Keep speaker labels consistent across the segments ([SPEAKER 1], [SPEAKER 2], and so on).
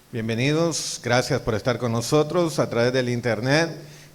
[SPEAKER 1] Bienvenidos, gracias por estar con nosotros a través del internet.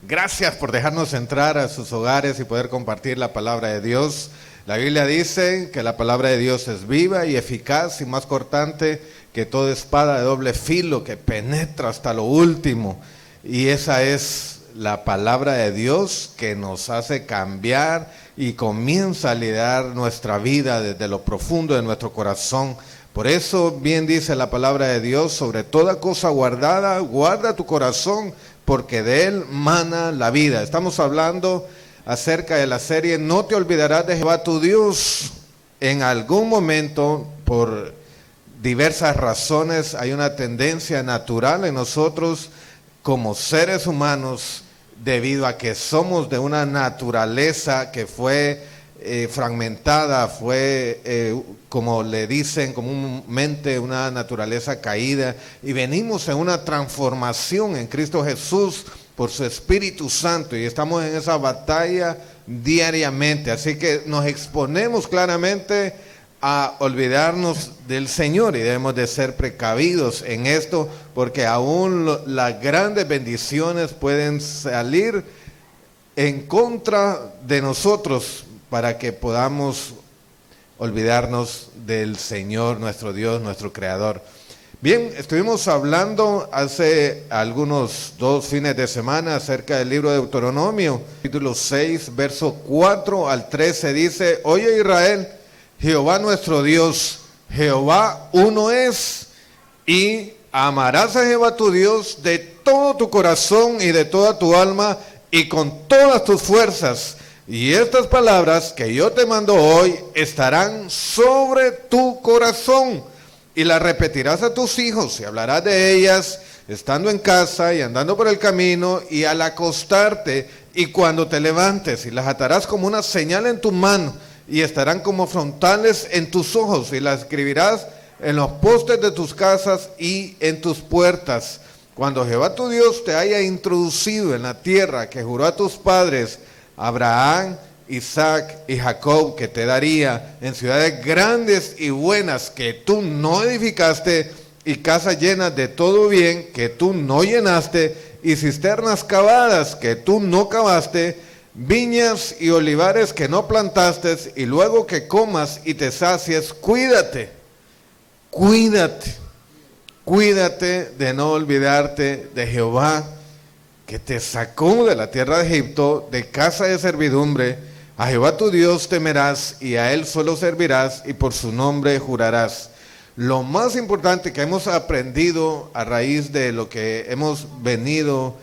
[SPEAKER 1] Gracias por dejarnos entrar a sus hogares y poder compartir la palabra de Dios. La Biblia dice que la palabra de Dios es viva y eficaz y más cortante que toda espada de doble filo que penetra hasta lo último. Y esa es la palabra de Dios que nos hace cambiar y comienza a liderar nuestra vida desde lo profundo de nuestro corazón. Por eso bien dice la palabra de Dios: sobre toda cosa guardada, guarda tu corazón, porque de él mana la vida. Estamos hablando acerca de la serie No te olvidarás de Jehová tu Dios. En algún momento, por diversas razones, hay una tendencia natural en nosotros como seres humanos, debido a que somos de una naturaleza que fue fragmentada, fue como le dicen comúnmente, una naturaleza caída, y venimos en una transformación en Cristo Jesús por su Espíritu Santo, y estamos en esa batalla diariamente. Así que nos exponemos claramente a olvidarnos del Señor, y debemos de ser precavidos en esto, porque aún las grandes bendiciones pueden salir en contra de nosotros, para que podamos olvidarnos del Señor, nuestro Dios, nuestro Creador. Bien, estuvimos hablando hace algunos 2 fines de semana acerca del libro de Deuteronomio, capítulo 6, verso 4 al 13, dice: Oye Israel, Jehová nuestro Dios, Jehová uno es, y amarás a Jehová tu Dios de todo tu corazón y de toda tu alma y con todas tus fuerzas. Y estas palabras que yo te mando hoy estarán sobre tu corazón, y las repetirás a tus hijos, y hablarás de ellas estando en casa y andando por el camino y al acostarte y cuando te levantes, y las atarás como una señal en tu mano y estarán como frontales en tus ojos, y las escribirás en los postes de tus casas y en tus puertas. Cuando Jehová tu Dios te haya introducido en la tierra que juró a tus padres, Abraham, Isaac y Jacob, que te daría, en ciudades grandes y buenas que tú no edificaste, y casas llenas de todo bien que tú no llenaste, y cisternas cavadas que tú no cavaste, viñas y olivares que no plantaste, y luego que comas y te sacies, cuídate de no olvidarte de Jehová, que te sacó de la tierra de Egipto, de casa de servidumbre. A Jehová tu Dios temerás, y a él solo servirás, y por su nombre jurarás. Lo más importante que hemos aprendido a raíz de lo que hemos venido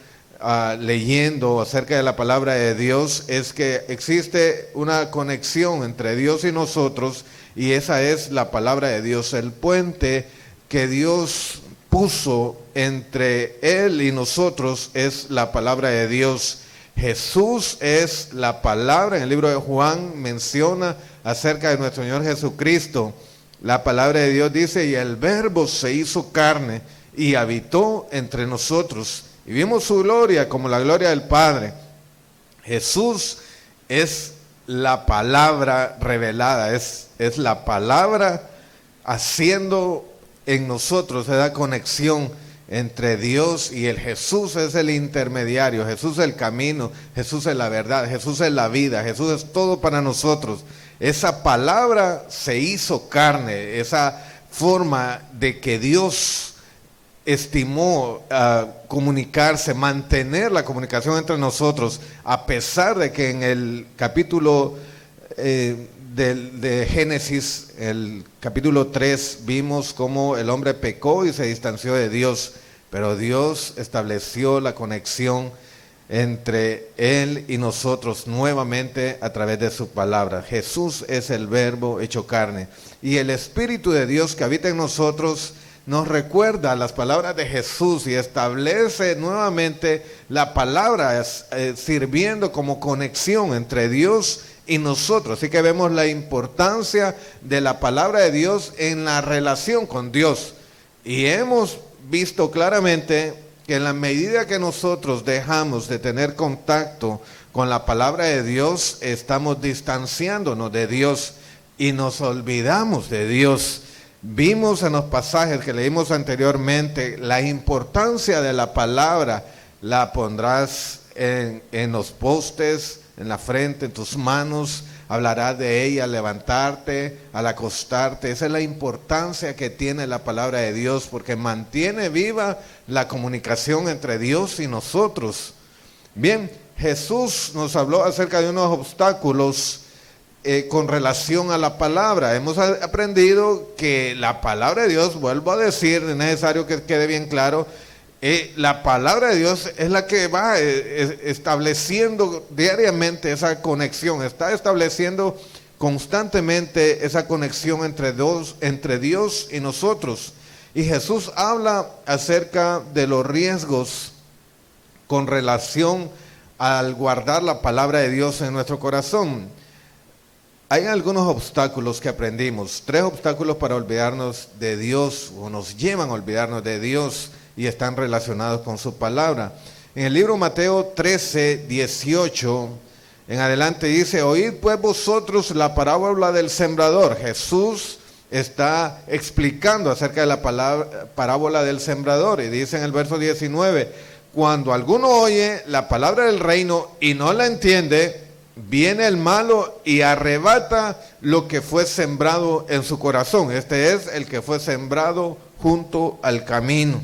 [SPEAKER 1] leyendo acerca de la palabra de Dios es que existe una conexión entre Dios y nosotros, y esa es la palabra de Dios, el puente que Dios puso entre él y nosotros es la palabra de Dios. Jesús es la palabra. En el libro de Juan menciona acerca de nuestro Señor Jesucristo. La palabra de Dios dice: y el verbo se hizo carne y habitó entre nosotros, y vimos su gloria como la gloria del Padre. Jesús es la palabra revelada, es la palabra haciendo en nosotros esa conexión entre Dios y el Jesús. Es el intermediario, Jesús es el camino, Jesús es la verdad, Jesús es la vida, Jesús es todo para nosotros. Esa palabra se hizo carne, esa forma de que Dios estimó comunicarse, mantener la comunicación entre nosotros, a pesar de que en el capítulo de Génesis, el capítulo 3, vimos cómo el hombre pecó y se distanció de Dios, pero Dios estableció la conexión entre él y nosotros nuevamente a través de su palabra. Jesús es el verbo hecho carne, y el Espíritu de Dios que habita en nosotros nos recuerda las palabras de Jesús y establece nuevamente la palabra sirviendo como conexión entre Dios y nosotros. Así que vemos la importancia de la palabra de Dios en la relación con Dios, y hemos visto claramente que en la medida que nosotros dejamos de tener contacto con la palabra de Dios, estamos distanciándonos de Dios y nos olvidamos de Dios. Vimos en los pasajes que leímos anteriormente la importancia de la palabra. La pondrás en los postes, en la frente, en tus manos. Hablarás de ella al levantarte, al acostarte. Esa es la importancia que tiene la palabra de Dios, porque mantiene viva la comunicación entre Dios y nosotros. Bien, Jesús nos habló acerca de unos obstáculos con relación a la palabra. Hemos aprendido que la palabra de Dios, vuelvo a decir, es necesario que quede bien claro, la palabra de Dios es la que va estableciendo diariamente esa conexión, está estableciendo constantemente esa conexión entre Dios y nosotros. Y Jesús habla acerca de los riesgos con relación al guardar la palabra de Dios en nuestro corazón. Hay algunos obstáculos que aprendimos, 3 obstáculos para olvidarnos de Dios, o nos llevan a olvidarnos de Dios, y están relacionados con su palabra. En el libro Mateo 13, 18, en adelante dice: oíd pues vosotros la parábola del sembrador. Jesús está explicando acerca de la parábola del sembrador, y dice en el verso 19: cuando alguno oye la palabra del reino y no la entiende, viene el malo y arrebata lo que fue sembrado en su corazón. Este es el que fue sembrado junto al camino.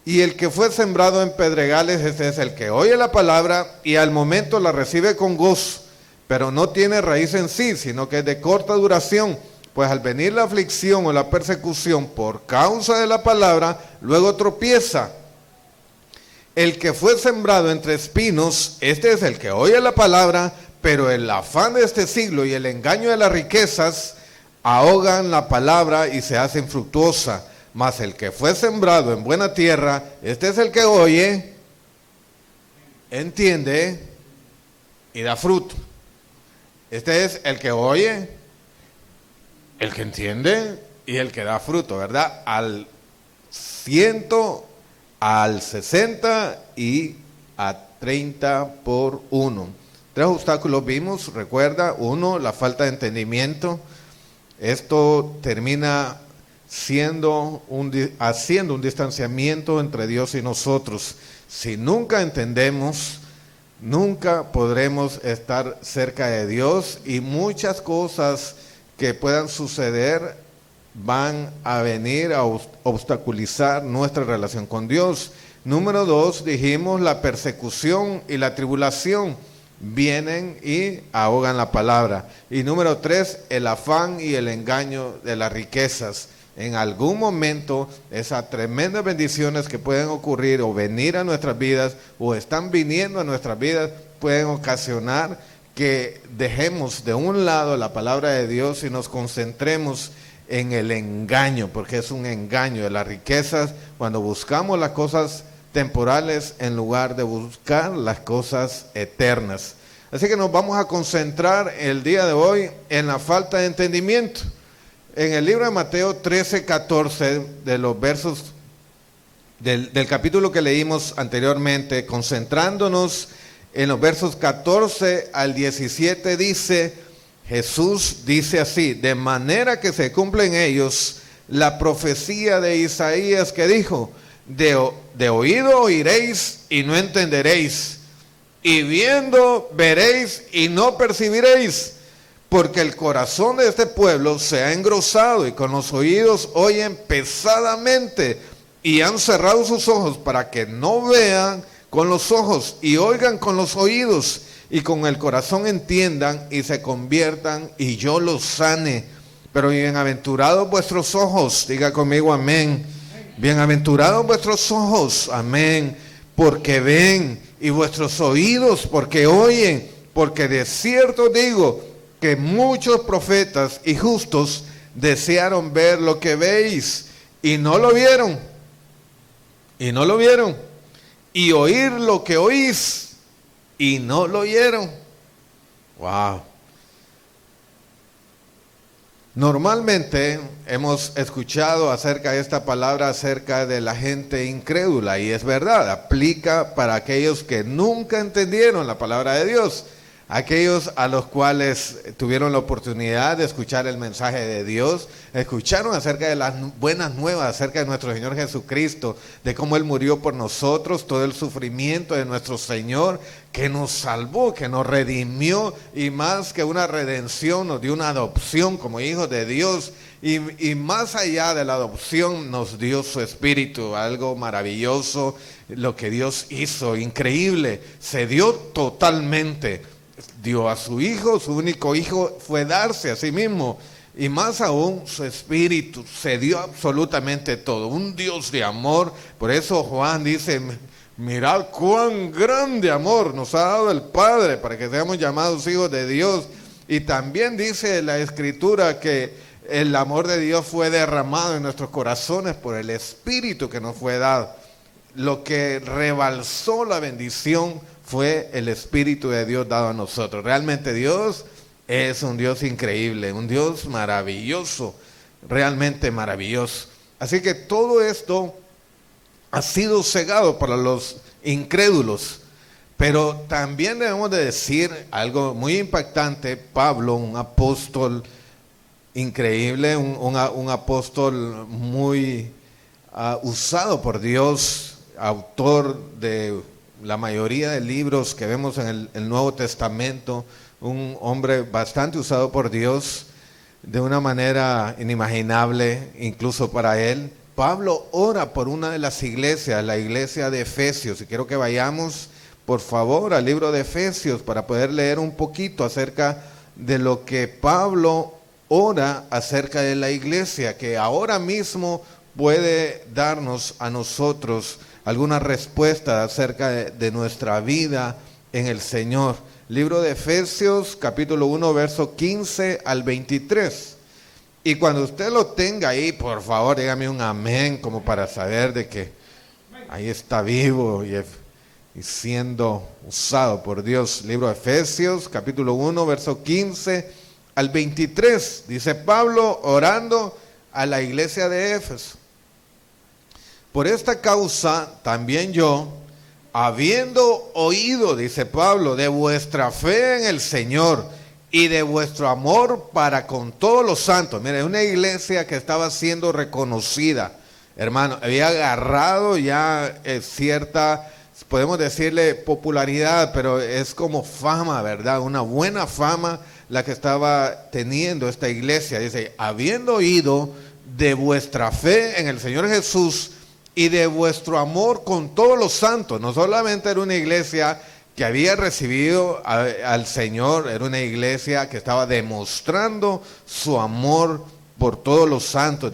[SPEAKER 1] Y el que fue sembrado en pedregales, este es el que oye la palabra y al momento la recibe con gozo, pero no tiene raíz en sí, sino que es de corta duración, pues al venir la aflicción o la persecución por causa de la palabra, luego tropieza. El que fue sembrado entre espinos, este es el que oye la palabra, pero el afán de este siglo y el engaño de las riquezas ahogan la palabra y se hacen infructuosa. Mas el que fue sembrado en buena tierra, este es el que oye, entiende y da fruto. Este es el que oye, el que entiende y el que da fruto, ¿verdad? Al 100, al 60 y a 30 por 1. 3 obstáculos vimos, recuerda. 1, la falta de entendimiento. Esto termina haciendo un distanciamiento entre Dios y nosotros. Si nunca entendemos, nunca podremos estar cerca de Dios, y muchas cosas que puedan suceder van a venir a obstaculizar nuestra relación con Dios. Número 2, dijimos, la persecución y la tribulación vienen y ahogan la palabra. Y número 3, el afán y el engaño de las riquezas. En algún momento esas tremendas bendiciones que pueden ocurrir o venir a nuestras vidas o están viniendo a nuestras vidas pueden ocasionar que dejemos de un lado la palabra de Dios y nos concentremos en el engaño, porque es un engaño de las riquezas cuando buscamos las cosas temporales en lugar de buscar las cosas eternas. Así que nos vamos a concentrar el día de hoy en la falta de entendimiento. En el libro de Mateo 13, 14, de los versos del capítulo que leímos anteriormente, concentrándonos en los versos 14 al 17, dice, Jesús dice así: de manera que se cumple en ellos la profecía de Isaías que dijo, de oído oiréis y no entenderéis, y viendo veréis y no percibiréis. Porque el corazón de este pueblo se ha engrosado y con los oídos oyen pesadamente y han cerrado sus ojos para que no vean con los ojos y oigan con los oídos y con el corazón entiendan y se conviertan y yo los sane. Pero bienaventurados vuestros ojos, diga conmigo amén. Bienaventurados vuestros ojos, amén, porque ven, y vuestros oídos porque oyen, porque de cierto digo que muchos profetas y justos desearon ver lo que veis y no lo vieron, y oír lo que oís y no lo oyeron. Wow. Normalmente hemos escuchado acerca de esta palabra acerca de la gente incrédula, y es verdad, aplica para aquellos que nunca entendieron la palabra de Dios. Aquellos a los cuales tuvieron la oportunidad de escuchar el mensaje de Dios, escucharon acerca de las buenas nuevas, acerca de nuestro Señor Jesucristo, de cómo Él murió por nosotros, todo el sufrimiento de nuestro Señor, que nos salvó, que nos redimió, y más que una redención, nos dio una adopción como hijos de Dios, y más allá de la adopción nos dio su Espíritu, algo maravilloso, lo que Dios hizo, increíble, se dio totalmente. Dio a su Hijo, su único Hijo, fue darse a sí mismo. Y más aún su Espíritu, se dio absolutamente todo. Un Dios de amor. Por eso Juan dice, mirad cuán grande amor nos ha dado el Padre para que seamos llamados hijos de Dios. Y también dice la Escritura que el amor de Dios fue derramado en nuestros corazones por el Espíritu que nos fue dado. Lo que rebalsó la bendición fue el Espíritu de Dios dado a nosotros. Realmente Dios es un Dios increíble, un Dios maravilloso, realmente maravilloso. Así que todo esto ha sido cegado para los incrédulos. Pero también debemos de decir algo muy impactante. Pablo, un apóstol increíble, un apóstol muy usado por Dios, autor de la mayoría de libros que vemos en el Nuevo Testamento, un hombre bastante usado por Dios de una manera inimaginable, incluso para él. Pablo ora por una de las iglesias, la iglesia de Efesios, y quiero que vayamos, por favor, al libro de Efesios para poder leer un poquito acerca de lo que Pablo ora acerca de la iglesia, que ahora mismo puede darnos a nosotros alguna respuesta acerca de nuestra vida en el Señor. Libro de Efesios, capítulo 1, verso 15 al 23. Y cuando usted lo tenga ahí, por favor, dígame un amén, como para saber de que ahí está vivo y siendo usado por Dios. Libro de Efesios, capítulo 1, verso 15 al 23. Dice Pablo orando a la iglesia de Éfeso. Por esta causa también yo, habiendo oído, dice Pablo, de vuestra fe en el Señor y de vuestro amor para con todos los santos. Mire, una iglesia que estaba siendo reconocida, hermano, había agarrado ya cierta, podemos decirle popularidad, pero es como fama, ¿verdad? Una buena fama la que estaba teniendo esta iglesia. Dice, habiendo oído de vuestra fe en el Señor Jesús y de vuestro amor con todos los santos. No solamente era una iglesia que había recibido al Señor, era una iglesia que estaba demostrando su amor por todos los santos.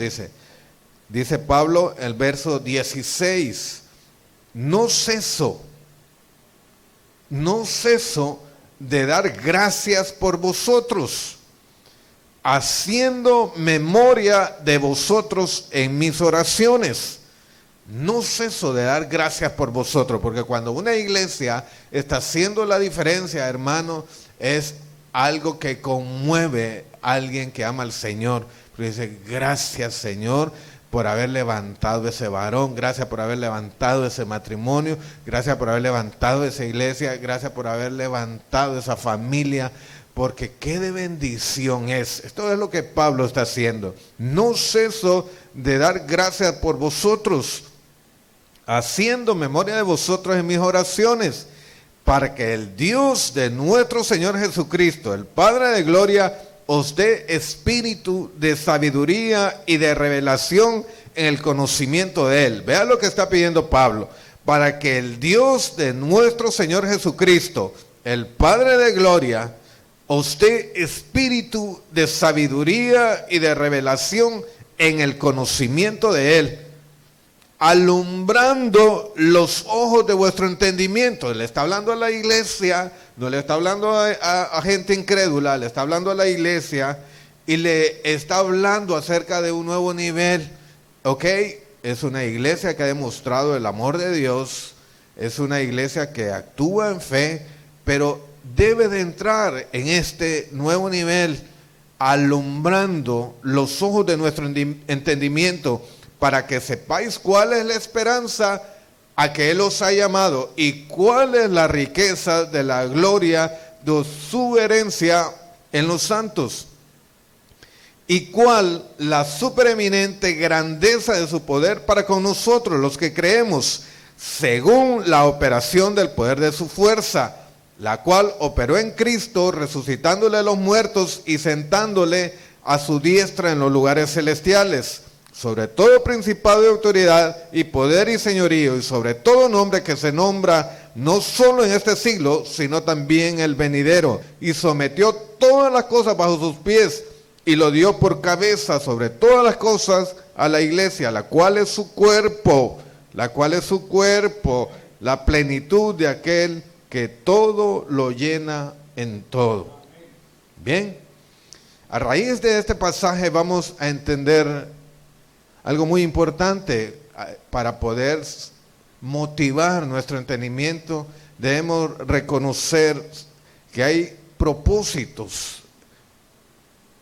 [SPEAKER 1] Dice Pablo en el verso 16, no ceso de dar gracias por vosotros, haciendo memoria de vosotros en mis oraciones. No ceso de dar gracias por vosotros, porque cuando una iglesia está haciendo la diferencia, hermano, es algo que conmueve a alguien que ama al Señor. Porque dice, gracias Señor por haber levantado ese varón, gracias por haber levantado ese matrimonio, gracias por haber levantado esa iglesia, gracias por haber levantado esa familia, porque qué de bendición es. Esto es lo que Pablo está haciendo. No ceso de dar gracias por vosotros, haciendo memoria de vosotros en mis oraciones, para que el Dios de nuestro Señor Jesucristo, el Padre de gloria, os dé espíritu de sabiduría y de revelación en el conocimiento de Él. Vea lo que está pidiendo Pablo, para que el Dios de nuestro Señor Jesucristo, el Padre de gloria, os dé espíritu de sabiduría y de revelación en el conocimiento de Él, alumbrando los ojos de vuestro entendimiento. Le está hablando a la iglesia, no le está hablando a gente incrédula, le está hablando a la iglesia y le está hablando acerca de un nuevo nivel, ¿ok? Es una iglesia que ha demostrado el amor de Dios, es una iglesia que actúa en fe, pero debe de entrar en este nuevo nivel, alumbrando los ojos de nuestro entendimiento, para que sepáis cuál es la esperanza a que Él os ha llamado y cuál es la riqueza de la gloria de su herencia en los santos, y cuál la supereminente grandeza de su poder para con nosotros, los que creemos, según la operación del poder de su fuerza, la cual operó en Cristo, resucitándole a los muertos y sentándole a su diestra en los lugares celestiales, sobre todo principado y autoridad y poder y señorío, y sobre todo nombre que se nombra no solo en este siglo, sino también el venidero, y sometió todas las cosas bajo sus pies, y lo dio por cabeza sobre todas las cosas a la iglesia, la cual es su cuerpo, la plenitud de aquel que todo lo llena en todo. Bien, a raíz de este pasaje vamos a entender algo muy importante. Para poder motivar nuestro entendimiento, debemos reconocer que hay propósitos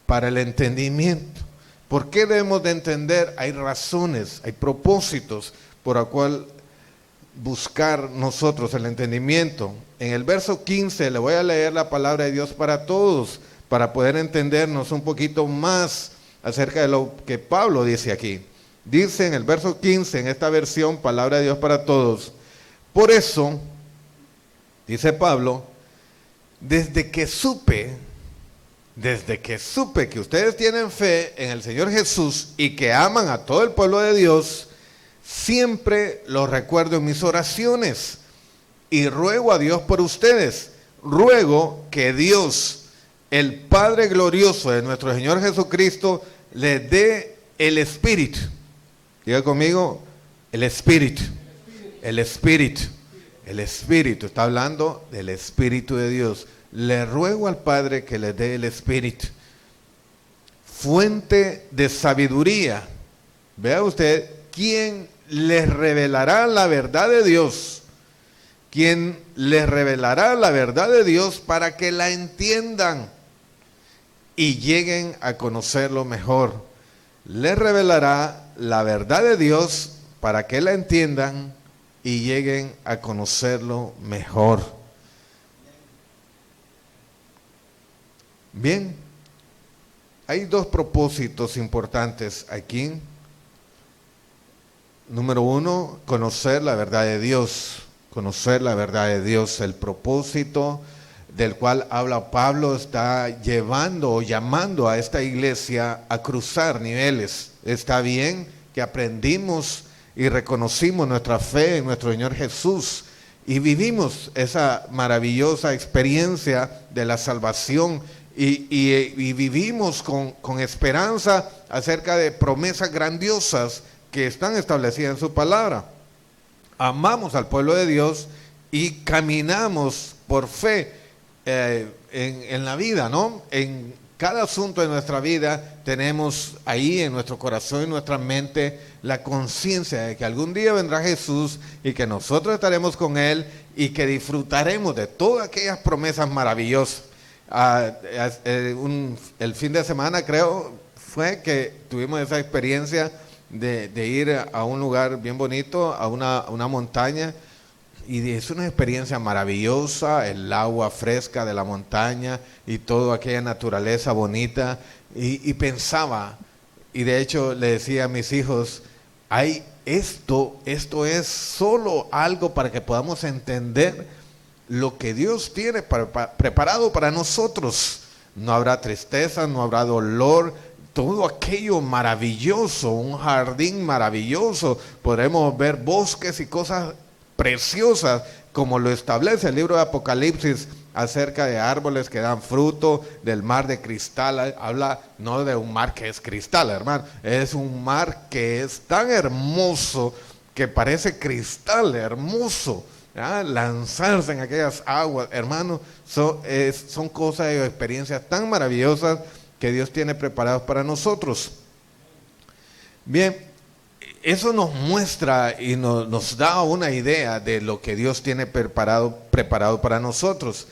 [SPEAKER 1] para el entendimiento. ¿Por qué debemos de entender? Hay razones, hay propósitos por la cual buscar nosotros el entendimiento. En el verso 15 le voy a leer la palabra de Dios para todos, para poder entendernos un poquito más acerca de lo que Pablo dice aquí. Dice en el verso 15, en esta versión, palabra de Dios para todos: por eso, dice Pablo, desde que supe que ustedes tienen fe en el Señor Jesús y que aman a todo el pueblo de Dios, siempre los recuerdo en mis oraciones y ruego a Dios por ustedes. Ruego que Dios, el Padre glorioso de nuestro Señor Jesucristo, les dé el Espíritu. Diga conmigo, el Espíritu. El Espíritu. El Espíritu. Está hablando del Espíritu de Dios. Le ruego al Padre que les dé el Espíritu, fuente de sabiduría. Vea usted, ¿quién les revelará la verdad de Dios? ¿Quién les revelará la verdad de Dios para que la entiendan y lleguen a conocerlo mejor? Les revelará la verdad de Dios para que la entiendan y lleguen a conocerlo mejor. Bien, hay dos propósitos importantes aquí. Número uno, conocer la verdad de Dios. Conocer la verdad de Dios. El propósito del cual habla Pablo está llevando o llamando a esta iglesia a cruzar niveles. Está bien que aprendimos y reconocimos nuestra fe en nuestro Señor Jesús y vivimos esa maravillosa experiencia de la salvación. Y vivimos con esperanza acerca de promesas grandiosas que están establecidas en su palabra. Amamos al pueblo de Dios y caminamos por fe en la vida, ¿no? En cada asunto de nuestra vida tenemos ahí en nuestro corazón y en nuestra mente la conciencia de que algún día vendrá Jesús y que nosotros estaremos con Él y que disfrutaremos de todas aquellas promesas maravillosas. El fin de semana creo fue que tuvimos esa experiencia de ir a un lugar bien bonito, a una montaña, y es una experiencia maravillosa, el agua fresca de la montaña y toda aquella naturaleza bonita, y pensaba, y de hecho le decía a mis hijos, esto es solo algo para que podamos entender lo que Dios tiene preparado para nosotros. No habrá tristeza, no habrá dolor, todo aquello maravilloso, un jardín maravilloso. Podremos ver bosques y cosas preciosas, como lo establece el libro de Apocalipsis acerca de árboles que dan fruto, del mar de cristal. Habla no de un mar que es cristal, hermano, es un mar que es tan hermoso que parece cristal hermoso. Lanzarse en aquellas aguas, hermano, son cosas y experiencias tan maravillosas que Dios tiene preparadas para nosotros. Bien, eso nos muestra y nos da una idea de lo que Dios tiene preparado para nosotros.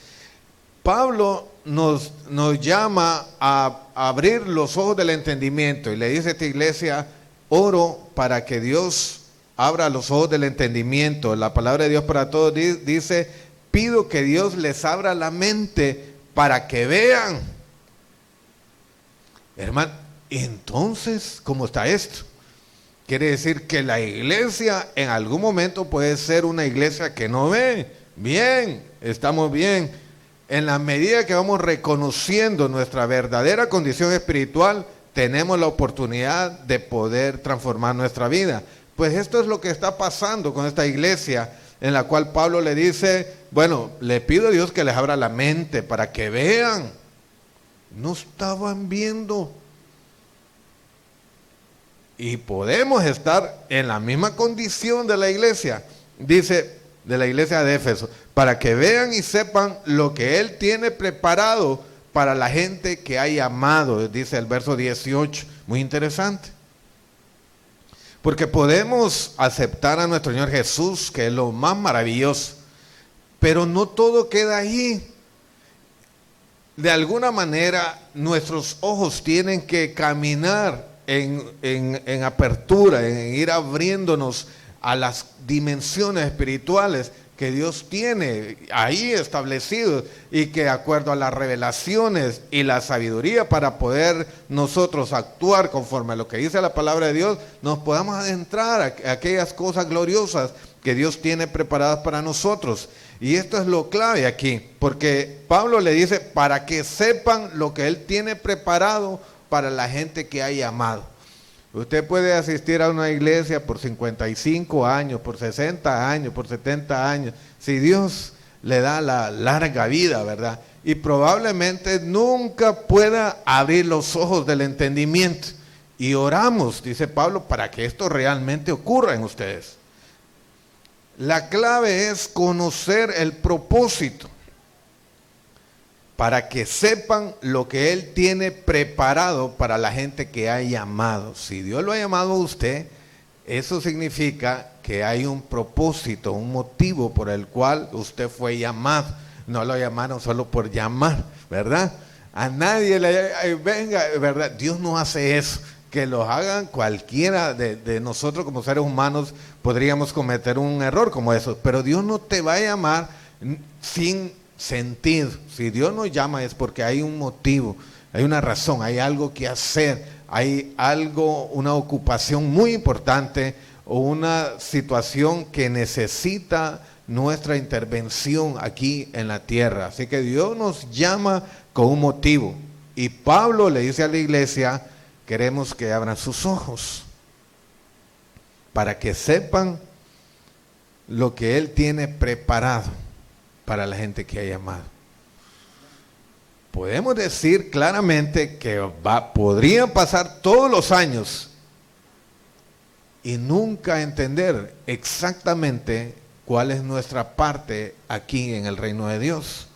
[SPEAKER 1] Pablo nos llama a abrir los ojos del entendimiento y le dice a esta iglesia: oro para que Dios abra los ojos del entendimiento. La palabra de Dios para todos dice: pido que Dios les abra la mente para que vean. Hermano, entonces, ¿cómo está esto? Quiere decir que la iglesia en algún momento puede ser una iglesia que no ve. Bien, estamos bien. En la medida que vamos reconociendo nuestra verdadera condición espiritual, tenemos la oportunidad de poder transformar nuestra vida. Pues esto es lo que está pasando con esta iglesia, en la cual Pablo le dice, bueno, le pido a Dios que les abra la mente para que vean. No estaban viendo. Y podemos estar en la misma condición de la iglesia, dice, de la iglesia de Éfeso, para que vean y sepan lo que Él tiene preparado para la gente que ha llamado, dice el verso 18, muy interesante. Porque podemos aceptar a nuestro Señor Jesús, que es lo más maravilloso, pero no todo queda ahí. De alguna manera, nuestros ojos tienen que caminar en apertura, en ir abriéndonos a las dimensiones espirituales que Dios tiene ahí establecidos y que de acuerdo a las revelaciones y la sabiduría para poder nosotros actuar conforme a lo que dice la palabra de Dios, nos podamos adentrar a aquellas cosas gloriosas que Dios tiene preparadas para nosotros. Y esto es lo clave aquí, porque Pablo le dice para que sepan lo que Él tiene preparado para la gente que ha llamado. Usted puede asistir a una iglesia por 55 años, por 60 años, por 70 años, si Dios le da la larga vida, ¿verdad? Y probablemente nunca pueda abrir los ojos del entendimiento. Y oramos, dice Pablo, para que esto realmente ocurra en ustedes. La clave es conocer el propósito, para que sepan lo que Él tiene preparado para la gente que ha llamado. Si Dios lo ha llamado a usted, eso significa que hay un propósito, un motivo por el cual usted fue llamado. No lo llamaron solo por llamar, ¿verdad? A nadie le venga, ¿verdad? Dios no hace eso. Que lo hagan cualquiera de nosotros como seres humanos, podríamos cometer un error como eso. Pero Dios no te va a llamar sin sentido. Si Dios nos llama es porque hay un motivo, hay una razón, hay algo que hacer, hay algo, una ocupación muy importante o una situación que necesita nuestra intervención aquí en la tierra. Así que Dios nos llama con un motivo. Y Pablo le dice a la iglesia, queremos que abran sus ojos para que sepan lo que Él tiene preparado para la gente que ha llamado. Podemos decir claramente que podrían pasar todos los años y nunca entender exactamente cuál es nuestra parte aquí en el reino de Dios.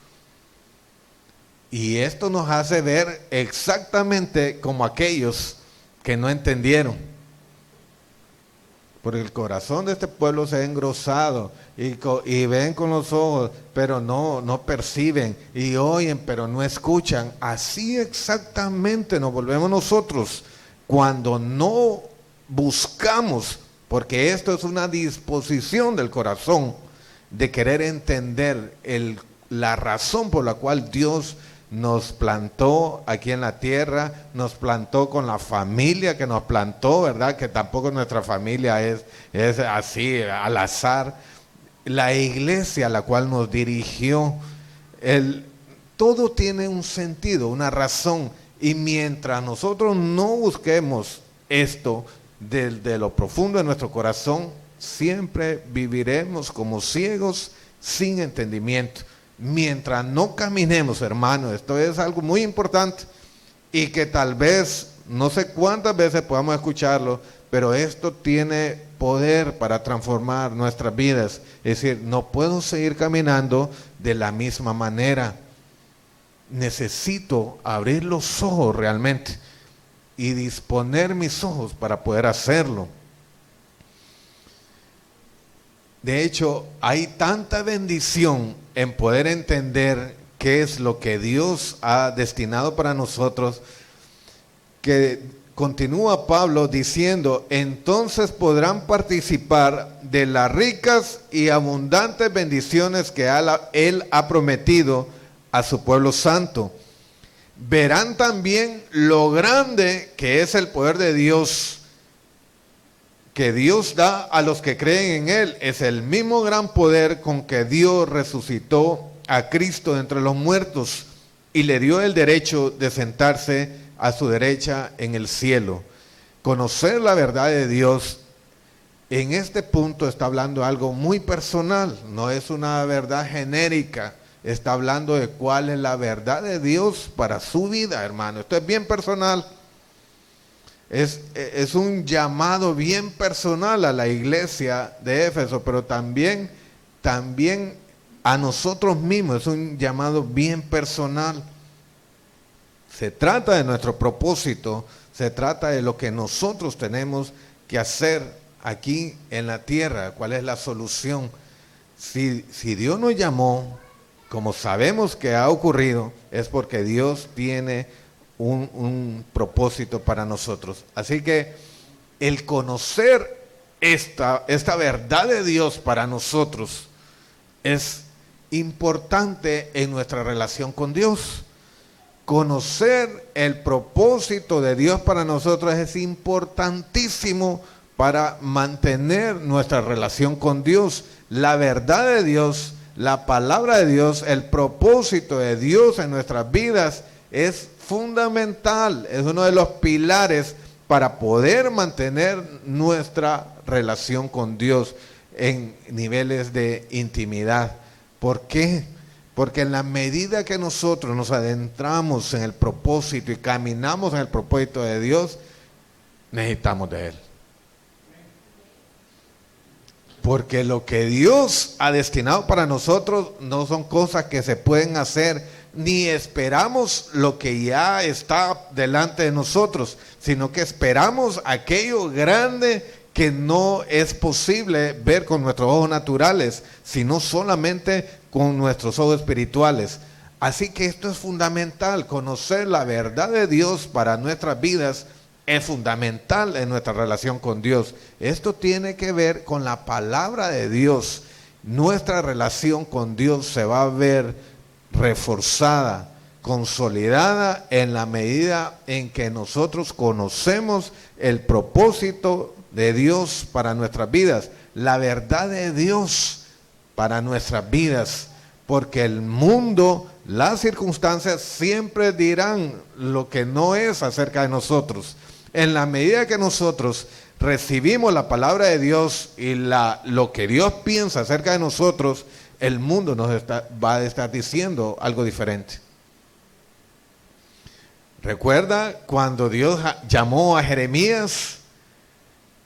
[SPEAKER 1] Y esto nos hace ver exactamente como aquellos que no entendieron. Porque el corazón de este pueblo se ha engrosado y ven con los ojos, pero no perciben, y oyen, pero no escuchan. Así exactamente nos volvemos nosotros cuando no buscamos, porque esto es una disposición del corazón de querer entender la razón por la cual Dios nos plantó aquí en la tierra, nos plantó con la familia que nos plantó, ¿verdad? Que tampoco nuestra familia es así al azar. La iglesia a la cual nos dirigió, todo tiene un sentido, una razón. Y mientras nosotros no busquemos esto desde lo profundo de nuestro corazón, siempre viviremos como ciegos sin entendimiento. Mientras no caminemos, hermanos, esto es algo muy importante y que tal vez, no sé cuántas veces podamos escucharlo, pero esto tiene poder para transformar nuestras vidas. Es decir, no puedo seguir caminando de la misma manera. Necesito abrir los ojos realmente y disponer mis ojos para poder hacerlo. De hecho, hay tanta bendición en poder entender qué es lo que Dios ha destinado para nosotros, que continúa Pablo diciendo, entonces podrán participar de las ricas y abundantes bendiciones que Él ha prometido a su pueblo santo. Verán también lo grande que es el poder de Dios, que Dios da a los que creen en Él. Es el mismo gran poder con que Dios resucitó a Cristo de entre los muertos y le dio el derecho de sentarse a su derecha en el cielo. Conocer la verdad de Dios en este punto está hablando de algo muy personal, no es una verdad genérica, está hablando de cuál es la verdad de Dios para su vida, hermano. Esto es bien personal. Es un llamado bien personal a la iglesia de Éfeso, pero también a nosotros mismos, es un llamado bien personal. Se trata de nuestro propósito, se trata de lo que nosotros tenemos que hacer aquí en la tierra, cuál es la solución. Si Dios nos llamó, como sabemos que ha ocurrido, es porque Dios tiene un propósito para nosotros. Así que el conocer esta verdad de Dios para nosotros es importante en nuestra relación con Dios. Conocer el propósito de Dios para nosotros es importantísimo para mantener nuestra relación con Dios. La verdad de Dios, la palabra de Dios, el propósito de Dios en nuestras vidas es fundamental, es uno de los pilares para poder mantener nuestra relación con Dios en niveles de intimidad. ¿Por qué? Porque en la medida que nosotros nos adentramos en el propósito y caminamos en el propósito de Dios, necesitamos de Él. Porque lo que Dios ha destinado para nosotros no son cosas que se pueden hacer, ni esperamos lo que ya está delante de nosotros, sino que esperamos aquello grande que no es posible ver con nuestros ojos naturales, sino solamente con nuestros ojos espirituales. Así que esto es fundamental, conocer la verdad de Dios para nuestras vidas es fundamental en nuestra relación con Dios. Esto tiene que ver con la palabra de Dios. Nuestra relación con Dios se va a ver reforzada, consolidada en la medida en que nosotros conocemos el propósito de Dios para nuestras vidas, la verdad de Dios para nuestras vidas, porque el mundo, las circunstancias siempre dirán lo que no es acerca de nosotros. En la medida que nosotros recibimos la palabra de Dios y lo que Dios piensa acerca de nosotros, el mundo va a estar diciendo algo diferente. ¿Recuerda cuando Dios llamó a Jeremías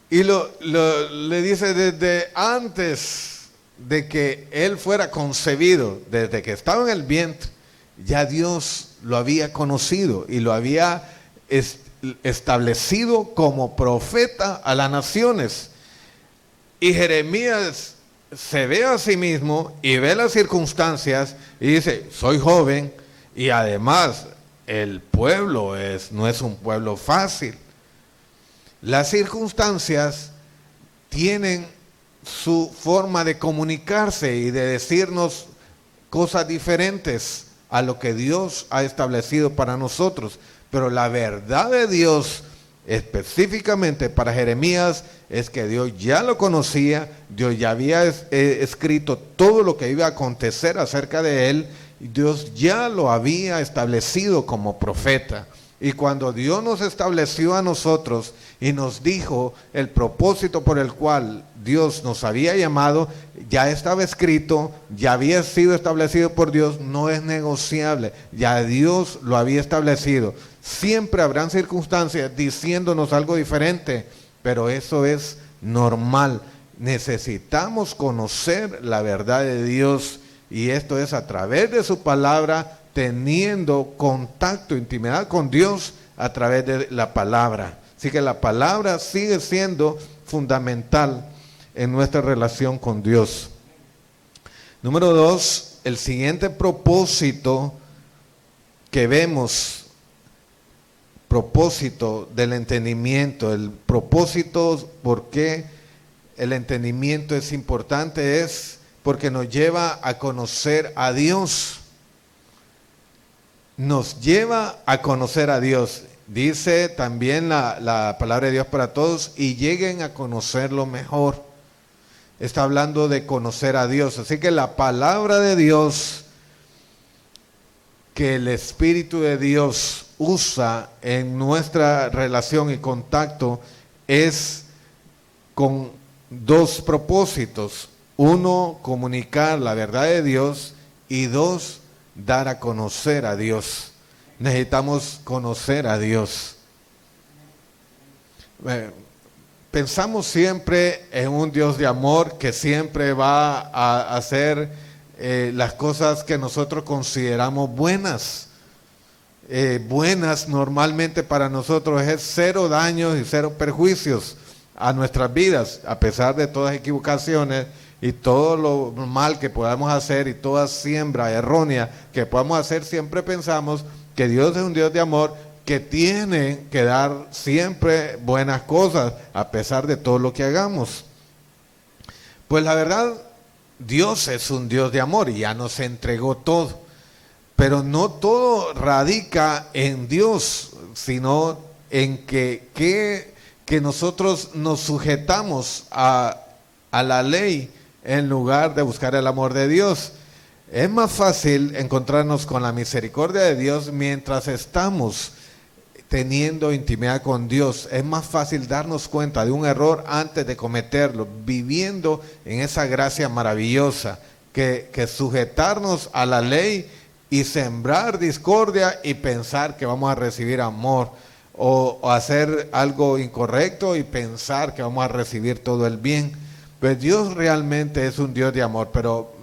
[SPEAKER 1] y le dice desde antes de que él fuera concebido, desde que estaba en el vientre, ya Dios lo había conocido y lo había establecido como profeta a las naciones? Y Jeremías se ve a sí mismo y ve las circunstancias y dice, soy joven y además el pueblo no es un pueblo fácil. Las circunstancias tienen su forma de comunicarse y de decirnos cosas diferentes a lo que Dios ha establecido para nosotros. Pero la verdad de Dios específicamente para Jeremías es que Dios ya lo conocía, Dios ya había escrito todo lo que iba a acontecer acerca de él, y Dios ya lo había establecido como profeta. Y cuando Dios nos estableció a nosotros y nos dijo el propósito por el cual Dios nos había llamado, ya estaba escrito, ya había sido establecido por Dios, no es negociable, ya Dios lo había establecido. Siempre habrán circunstancias diciéndonos algo diferente, pero eso es normal. Necesitamos conocer la verdad de Dios y esto es a través de su palabra, teniendo contacto, intimidad con Dios a través de la palabra. Así que la palabra sigue siendo fundamental en nuestra relación con Dios. Número 2, el siguiente propósito que vemos, propósito del entendimiento, el propósito por qué el entendimiento es importante es porque nos lleva a conocer a Dios. Nos lleva a conocer a Dios. Dice también la palabra de Dios para todos, y lleguen a conocerlo mejor. Está hablando de conocer a Dios. Así que la palabra de Dios, que el Espíritu de Dios usa en nuestra relación y contacto, es con dos propósitos. Uno, comunicar la verdad de Dios, y dos, dar a conocer a Dios. Necesitamos conocer a Dios. Pensamos siempre en un Dios de amor que siempre va a hacer las cosas que nosotros consideramos buenas. Buenas normalmente para nosotros es cero daños y cero perjuicios a nuestras vidas, a pesar de todas las equivocaciones y todo lo mal que podamos hacer y toda siembra errónea que podamos hacer. Siempre pensamos que Dios es un Dios de amor que tiene que dar siempre buenas cosas a pesar de todo lo que hagamos. Pues la verdad, Dios es un Dios de amor y ya nos entregó todo. Pero no todo radica en Dios, sino en que nosotros nos sujetamos a la ley en lugar de buscar el amor de Dios. Es más fácil encontrarnos con la misericordia de Dios mientras estamos teniendo intimidad con Dios. Es más fácil darnos cuenta de un error antes de cometerlo, viviendo en esa gracia maravillosa, que sujetarnos a la ley y sembrar discordia y pensar que vamos a recibir amor, o hacer algo incorrecto y pensar que vamos a recibir todo el bien. Pues Dios realmente es un Dios de amor, pero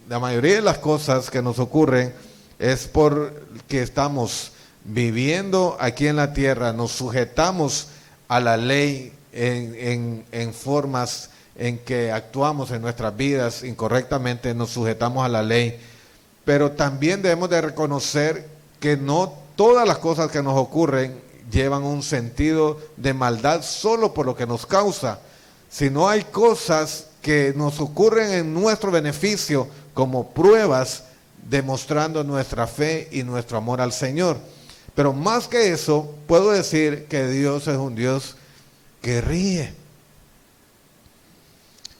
[SPEAKER 1] la mayoría de las cosas que nos ocurren es porque estamos viviendo aquí en la tierra, nos sujetamos a la ley en formas en que actuamos en nuestras vidas incorrectamente, nos sujetamos a la ley. Pero también debemos de reconocer que no todas las cosas que nos ocurren llevan un sentido de maldad solo por lo que nos causa, sino hay cosas que nos ocurren en nuestro beneficio como pruebas, demostrando nuestra fe y nuestro amor al Señor. Pero más que eso, puedo decir que Dios es un Dios que ríe.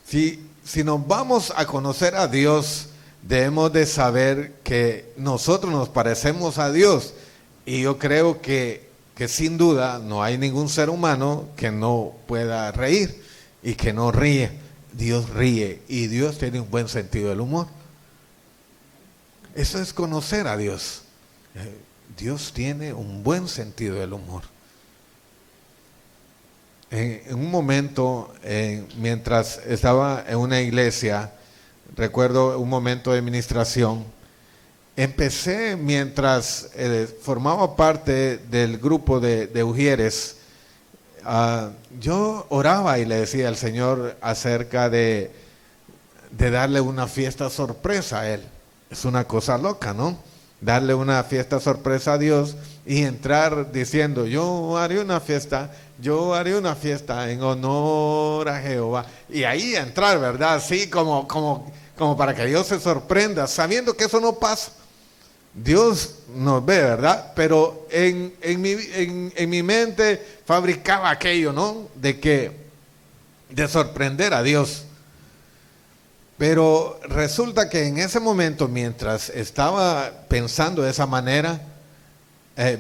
[SPEAKER 1] Si nos vamos a conocer a Dios, debemos de saber que nosotros nos parecemos a Dios. Y yo creo que sin duda no hay ningún ser humano que no pueda reír y que no ríe. Dios ríe y Dios tiene un buen sentido del humor. Eso es conocer a Dios. Dios tiene un buen sentido del humor. En un momento, mientras estaba en una iglesia, recuerdo un momento de ministración, empecé mientras formaba parte del grupo de Ujieres, yo oraba y le decía al Señor acerca de darle una fiesta sorpresa a Él. Es una cosa loca, ¿no? Darle una fiesta sorpresa a Dios y entrar diciendo, yo haré una fiesta en honor a Jehová. Y ahí entrar, ¿verdad? Así como para que Dios se sorprenda, sabiendo que eso no pasa. Dios nos ve, ¿verdad? Pero en mi mente fabricaba aquello, ¿no? De sorprender a Dios. Pero resulta que en ese momento, mientras estaba pensando de esa manera,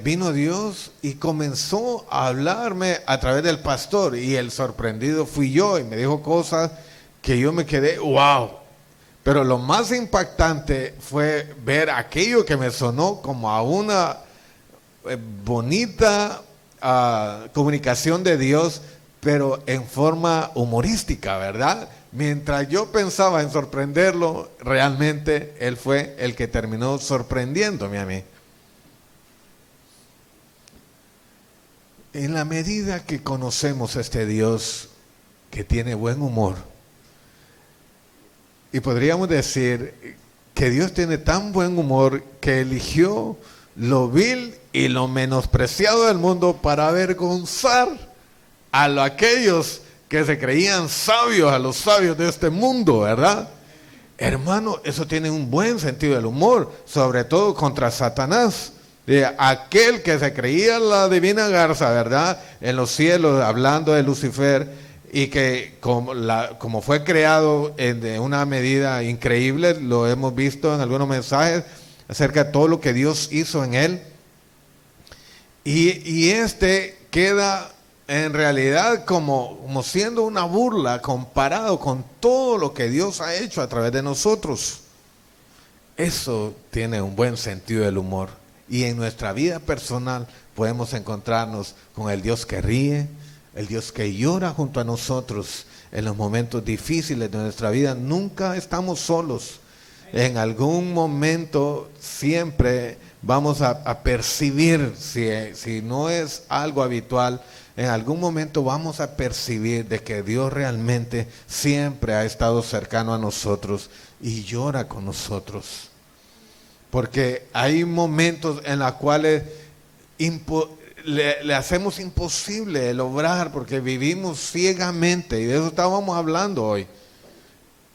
[SPEAKER 1] vino Dios y comenzó a hablarme a través del pastor, y el sorprendido fui yo, y me dijo cosas que yo me quedé, wow. Pero lo más impactante fue ver aquello que me sonó como a una bonita comunicación de Dios, pero en forma humorística, ¿verdad? Mientras yo pensaba en sorprenderlo, realmente Él fue el que terminó sorprendiéndome a mí. En la medida que conocemos a este Dios que tiene buen humor, y podríamos decir que Dios tiene tan buen humor que eligió lo vil y lo menospreciado del mundo para avergonzar a aquellos que se creían sabios a los sabios de este mundo, ¿verdad? Hermano, eso tiene un buen sentido del humor, sobre todo contra Satanás. De aquel que se creía la divina garza, ¿verdad? En los cielos, hablando de Lucifer, y que como fue creado de una medida increíble, lo hemos visto en algunos mensajes acerca de todo lo que Dios hizo en él. Y este queda en realidad como siendo una burla comparado con todo lo que Dios ha hecho a través de nosotros. Eso tiene un buen sentido del humor. Y en nuestra vida personal podemos encontrarnos con el Dios que ríe, el Dios que llora junto a nosotros en los momentos difíciles de nuestra vida. Nunca estamos solos. En algún momento siempre vamos a percibir, si no es algo habitual, en algún momento vamos a percibir de que Dios realmente siempre ha estado cercano a nosotros y llora con nosotros. Porque hay momentos en los cuales le hacemos imposible el obrar, porque vivimos ciegamente, y de eso estábamos hablando hoy,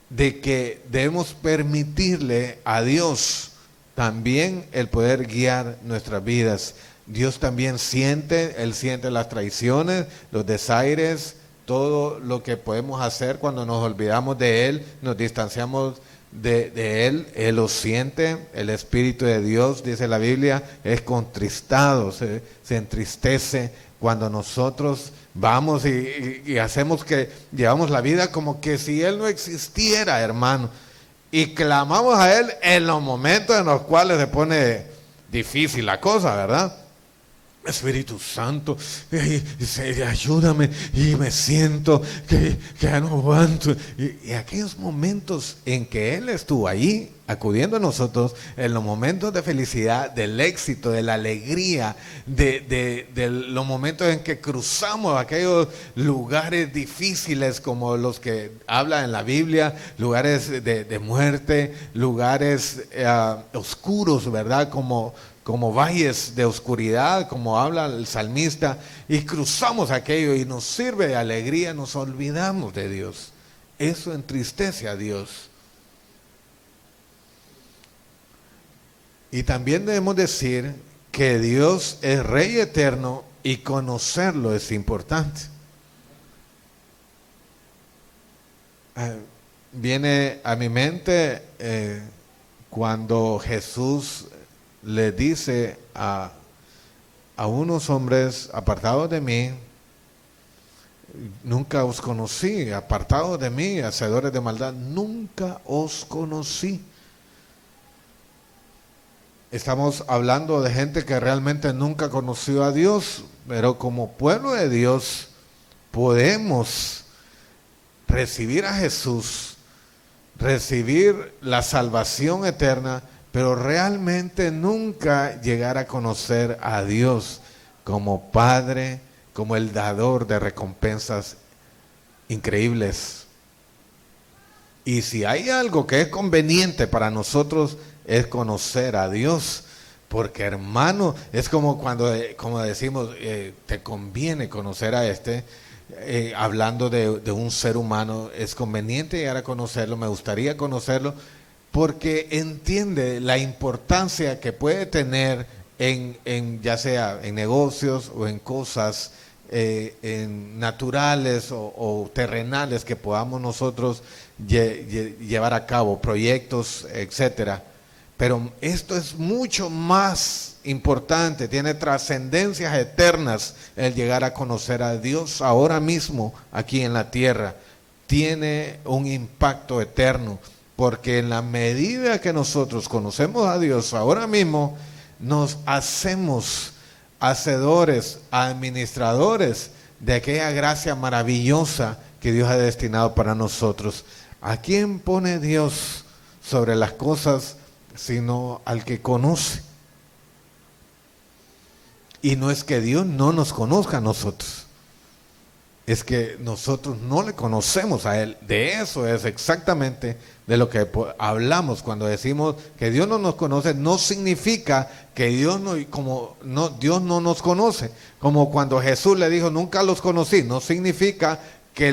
[SPEAKER 1] de que debemos permitirle a Dios también el poder guiar nuestras vidas. Dios también Él siente las traiciones, los desaires, todo lo que podemos hacer cuando nos olvidamos de Él, nos distanciamos de Él. Él lo siente. El Espíritu de Dios, dice la Biblia, es contristado, se entristece cuando nosotros vamos y hacemos que llevamos la vida como que si Él no existiera, hermano, y clamamos a Él en los momentos en los cuales se pone difícil la cosa, ¿verdad? Espíritu Santo, ayúdame, y me siento que ya no aguanto. Y aquellos momentos en que Él estuvo ahí, acudiendo a nosotros, en los momentos de felicidad, del éxito, de la alegría, de los momentos en que cruzamos aquellos lugares difíciles como los que habla en la Biblia, lugares de muerte, lugares oscuros, ¿verdad? Como valles de oscuridad, como habla el salmista, y cruzamos aquello y nos sirve de alegría, nos olvidamos de Dios. Eso entristece a Dios. Y también debemos decir que Dios es Rey eterno y conocerlo es importante. Viene a mi mente cuando Jesús le dice a unos hombres: apartados de mí, nunca os conocí, apartados de mí, hacedores de maldad, nunca os conocí. Estamos hablando de gente que realmente nunca conoció a Dios, pero como pueblo de Dios podemos recibir a Jesús, recibir la salvación eterna, pero realmente nunca llegar a conocer a Dios como Padre, como el dador de recompensas increíbles. Y si hay algo que es conveniente para nosotros, es conocer a Dios. Porque, hermano, es como cuando como decimos, te conviene conocer a hablando de un ser humano, es conveniente llegar a conocerlo, me gustaría conocerlo, porque entiende la importancia que puede tener en ya sea en negocios o en cosas en naturales o terrenales que podamos nosotros llevar a cabo, proyectos, etcétera. Pero esto es mucho más importante, tiene trascendencias eternas el llegar a conocer a Dios ahora mismo aquí en la tierra. Tiene un impacto eterno, porque en la medida que nosotros conocemos a Dios ahora mismo, nos hacemos hacedores, administradores de aquella gracia maravillosa que Dios ha destinado para nosotros. ¿A quién pone Dios sobre las cosas sino al que conoce? Y no es que Dios no nos conozca a nosotros, es que nosotros no le conocemos a Él. De eso es exactamente de lo que hablamos cuando decimos que Dios no nos conoce. No significa que Dios no nos conoce, como cuando Jesús le dijo: nunca los conocí. No significa que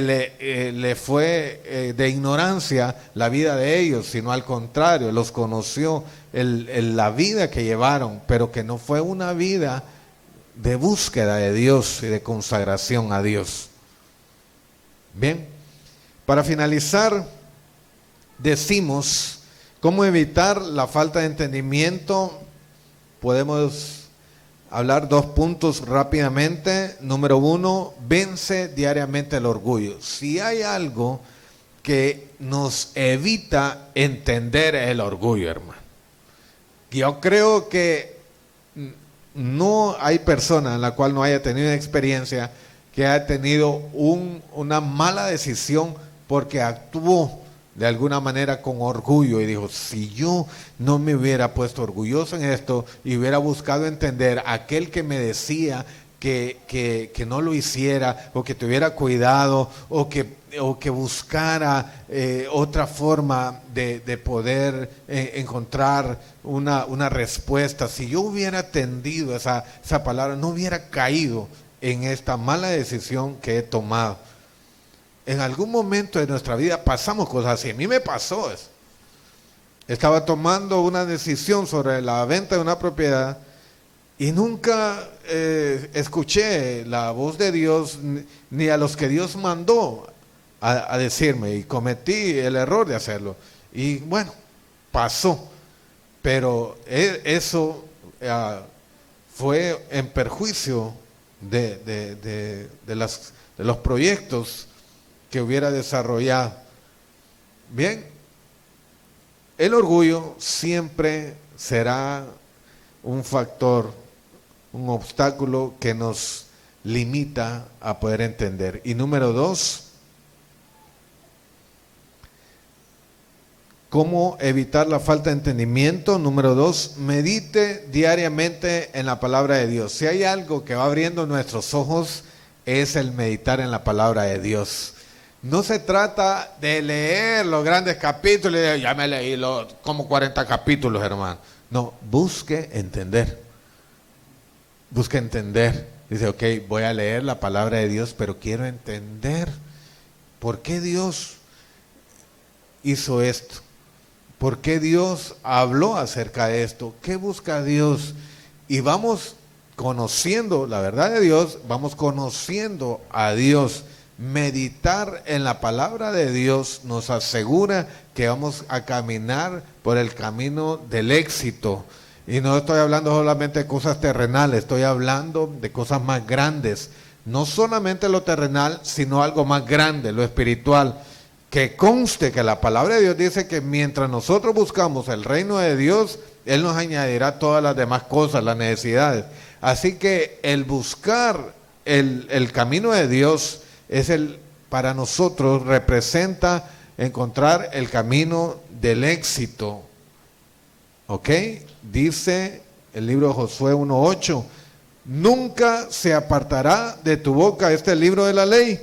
[SPEAKER 1] le fue de ignorancia la vida de ellos, sino al contrario, los conoció la vida que llevaron, pero que no fue una vida de búsqueda de Dios y de consagración a Dios. Bien, para finalizar, decimos cómo evitar la falta de entendimiento. Podemos hablar 2 puntos rápidamente. Número 1, vence diariamente el orgullo. Si hay algo que nos evita entender el orgullo, hermano. Yo creo que no hay persona en la cual no haya tenido experiencia que haya tenido una mala decisión porque actuó de alguna manera con orgullo y dijo, si yo no me hubiera puesto orgulloso en esto y hubiera buscado entender a aquel que me decía que no lo hiciera, o que tuviera cuidado, o que buscara otra forma de poder encontrar una respuesta, si yo hubiera atendido esa palabra, no hubiera caído en esta mala decisión que he tomado. En algún momento de nuestra vida pasamos cosas así. A mí me pasó eso. Estaba tomando una decisión sobre la venta de una propiedad y nunca escuché la voz de Dios ni a los que Dios mandó a decirme, y cometí el error de hacerlo. Y bueno, pasó. Pero eso fue en perjuicio de los proyectos que hubiera desarrollado. Bien, el orgullo siempre será un factor, un obstáculo que nos limita a poder entender. Y número 2, ¿cómo evitar la falta de entendimiento? Número 2, medite diariamente en la palabra de Dios. Si hay algo que va abriendo nuestros ojos, es el meditar en la palabra de Dios. No se trata de leer los grandes capítulos, ya me leí como 40 capítulos, hermano. No, busque entender. Busque entender. Dice, ok, voy a leer la palabra de Dios, pero quiero entender por qué Dios hizo esto. ¿Por qué Dios habló acerca de esto? ¿Qué busca Dios? Y vamos conociendo la verdad de Dios, vamos conociendo a Dios. Meditar en la palabra de Dios nos asegura que vamos a caminar por el camino del éxito. Y no estoy hablando solamente de cosas terrenales, estoy hablando de cosas más grandes. No solamente lo terrenal, sino algo más grande, lo espiritual. Que conste que la palabra de Dios dice que mientras nosotros buscamos el reino de Dios, Él nos añadirá todas las demás cosas, las necesidades. Así que el buscar el camino de Dios para nosotros representa encontrar el camino del éxito. ¿Ok? Dice el libro de Josué 1:8, nunca se apartará de tu boca este libro de la ley,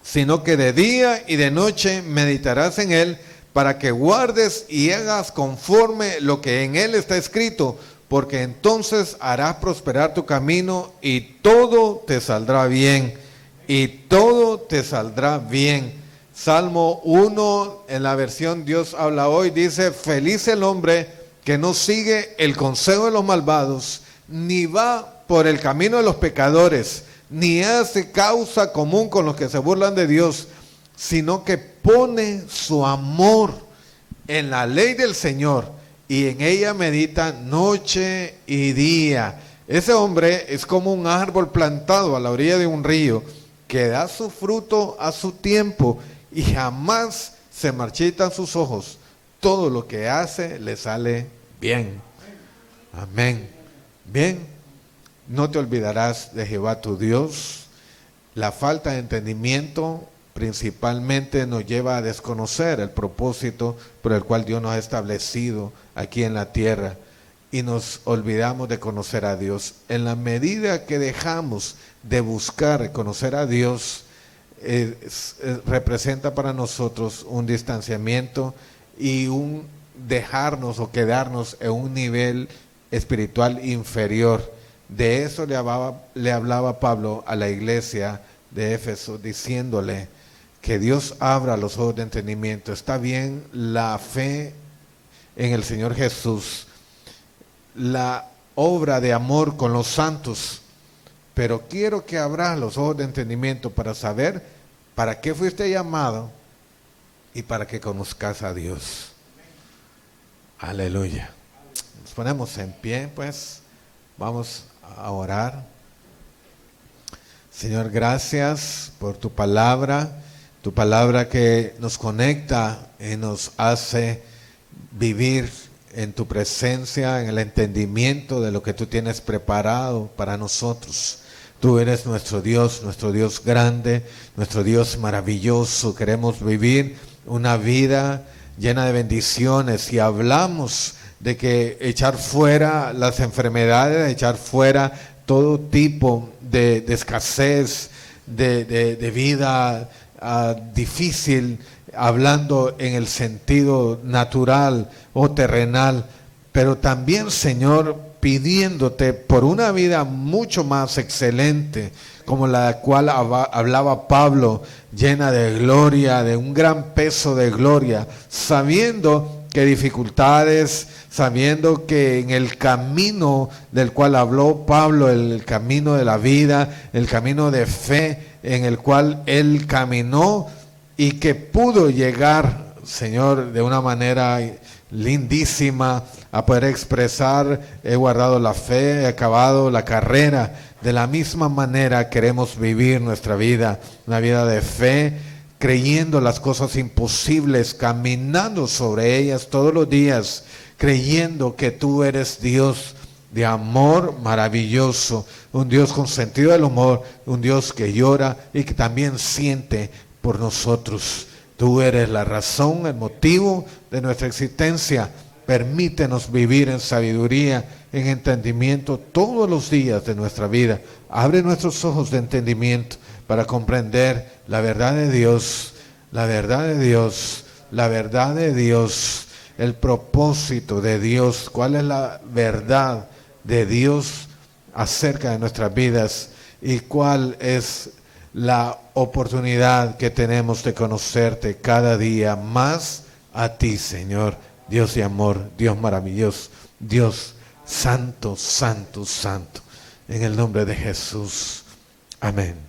[SPEAKER 1] sino que de día y de noche meditarás en él, para que guardes y hagas conforme lo que en él está escrito, porque entonces harás prosperar tu camino y todo te saldrá bien. Y todo te saldrá bien. Salmo 1, en la versión Dios habla hoy, dice, feliz el hombre que no sigue el consejo de los malvados, ni va por el camino de los pecadores, ni hace causa común con los que se burlan de Dios, sino que pone su amor en la ley del Señor y en ella medita noche y día. Ese hombre es como un árbol plantado a la orilla de un río, que da su fruto a su tiempo y jamás se marchitan sus ojos. Todo lo que hace le sale bien. Amén. Bien, no te olvidarás de Jehová tu Dios. La falta de entendimiento principalmente nos lleva a desconocer el propósito por el cual Dios nos ha establecido aquí en la tierra. Y nos olvidamos de conocer a Dios. En la medida que dejamos de buscar conocer a Dios, representa para nosotros un distanciamiento y un dejarnos o quedarnos en un nivel espiritual inferior. De eso le hablaba Pablo a la iglesia de Éfeso diciéndole que Dios abra los ojos de entendimiento. Está bien la fe en el Señor Jesús, la obra de amor con los santos, pero quiero que abra los ojos de entendimiento para saber para qué fuiste llamado y para que conozcas a Dios. Aleluya. Nos ponemos en pie, pues vamos a orar. Señor, gracias por tu palabra que nos conecta y nos hace vivir en tu presencia, en el entendimiento de lo que tú tienes preparado para nosotros. Tú eres nuestro Dios grande, nuestro Dios maravilloso. Queremos vivir una vida llena de bendiciones y hablamos de que echar fuera las enfermedades, echar fuera todo tipo de escasez, de vida difícil, hablando en el sentido natural o terrenal, pero también, Señor, pidiéndote por una vida mucho más excelente, como la cual hablaba Pablo, llena de gloria, de un gran peso de gloria, sabiendo que dificultades, sabiendo que en el camino del cual habló Pablo, el camino de la vida, el camino de fe en el cual él caminó y que pudo llegar, Señor, de una manera lindísima a poder expresar: he guardado la fe, he acabado la carrera. De la misma manera queremos vivir nuestra vida, una vida de fe, creyendo las cosas imposibles, caminando sobre ellas todos los días, creyendo que tú eres Dios de amor maravilloso, un Dios con sentido del humor, un Dios que llora y que también siente por nosotros. Tú eres la razón, el motivo de nuestra existencia. Permítenos vivir en sabiduría, en entendimiento todos los días de nuestra vida. Abre nuestros ojos de entendimiento para comprender la verdad de Dios, la verdad de Dios, la verdad de Dios, el propósito de Dios, cuál es la verdad de Dios acerca de nuestras vidas y cuál es la oportunidad que tenemos de conocerte cada día más a ti, Señor, Dios de amor, Dios maravilloso, Dios santo, santo, santo, en el nombre de Jesús. Amén.